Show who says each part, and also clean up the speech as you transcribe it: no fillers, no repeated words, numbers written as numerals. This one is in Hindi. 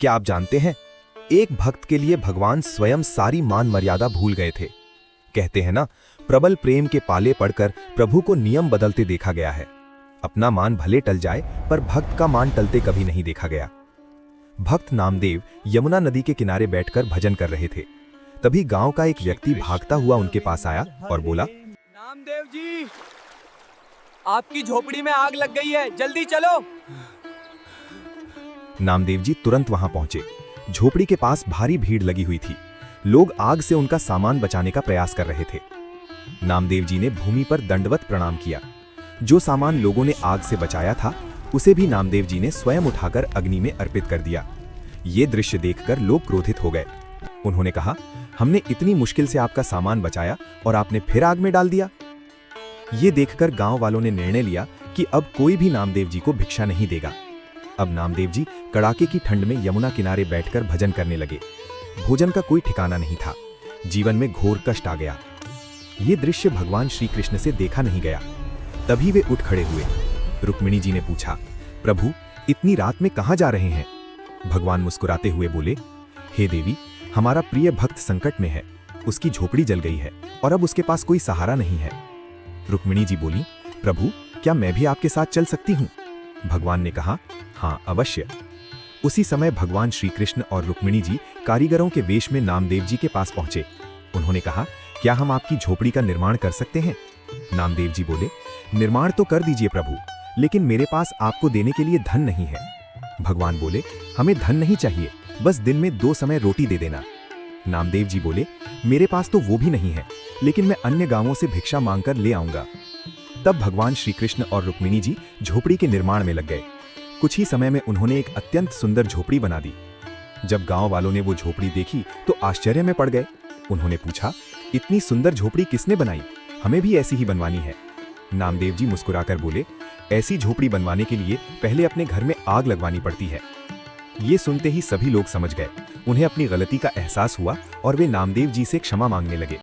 Speaker 1: क्या आप जानते हैं, एक भक्त के लिए भगवान स्वयं सारी मान मर्यादा भूल गए थे। कहते हैं ना, प्रबल प्रेम के पाले पड़कर प्रभु को नियम बदलते देखा गया है। अपना मान भले टल जाए, पर भक्त का मान टलते कभी नहीं देखा गया। भक्त नामदेव यमुना नदी के किनारे बैठकर भजन कर रहे थे। तभी गांव का एक व्यक्ति भागता हुआ उनके पास आया और बोला,
Speaker 2: नामदेव जी, आपकी झोपड़ी में आग लग गई है, जल्दी चलो।
Speaker 1: नामदेव जी तुरंत वहां पहुंचे। झोपड़ी के पास भारी भीड़ लगी हुई थी। लोग आग से उनका सामान बचाने का प्रयास कर रहे थे। नामदेव जी ने भूमि पर दंडवत प्रणाम किया। जो सामान लोगों ने आग से बचाया था, उसे भी नामदेव जी ने स्वयं उठाकर अग्नि में अर्पित कर दिया। ये दृश्य देखकर लोग क्रोधित हो गए। उन्होंने कहा, हमने इतनी मुश्किल से आपका सामान बचाया और आपने फिर आग में डाल दिया। ये देखकर गांव वालों ने निर्णय लिया कि अब कोई भी नामदेव जी को भिक्षा नहीं देगा। अब नामदेव जी कड़ाके की ठंड में यमुना किनारे बैठकर भजन करने लगे। भोजन का कोई ठिकाना नहीं था। जीवन में घोर कष्ट आ गया। ये दृश्य भगवान श्री कृष्ण से देखा नहीं गया। तभी वे उठ खड़े हुए। रुक्मिणी जी ने पूछा, प्रभु, इतनी रात में कहां जा रहे हैं? भगवान मुस्कुराते हुए बोले, हे देवी, हमारा प्रिय भक्त संकट में है। उसकी झोपड़ी जल गई है और अब उसके पास कोई सहारा नहीं है। रुक्मिणी जी बोली, प्रभु, क्या मैं भी आपके साथ चल सकती हूँ? भगवान ने कहा, हाँ, अवश्य। उसी समय भगवान श्री कृष्ण और रुक्मिणी जी कारीगरों के वेश में नामदेव जी के पास पहुंचे। उन्होंने कहा, क्या हम आपकी झोपड़ी का निर्माण कर सकते हैं? नामदेव जी बोले, निर्माण तो कर दीजिए प्रभु, लेकिन मेरे पास आपको देने के लिए धन नहीं है। भगवान बोले, हमें धन नहीं चाहिए, बस दिन में 2 समय रोटी दे देना। नामदेव जी बोले, मेरे पास तो वो भी नहीं है, लेकिन मैं अन्य गांवों से भिक्षा मांगकर ले आऊंगा। तब भगवान श्री कृष्ण और रुक्मिणी जी झोपड़ी के निर्माण में लग गए। कुछ ही समय में उन्होंने एक अत्यंत सुंदर झोपड़ी बना दी। जब गांव वालों ने वो झोपड़ी देखी तो आश्चर्य में पड़ गए। उन्होंने पूछा, इतनी सुंदर झोपड़ी किसने बनाई? हमें भी ऐसी ही बनवानी है। नामदेव जी मुस्कुराकर बोले, ऐसी झोपड़ी बनवाने के लिए पहले अपने घर में आग लगवानी पड़ती है। ये सुनते ही सभी लोग समझ गए। उन्हें अपनी गलती का एहसास हुआ और वे नामदेव जी से क्षमा मांगने लगे।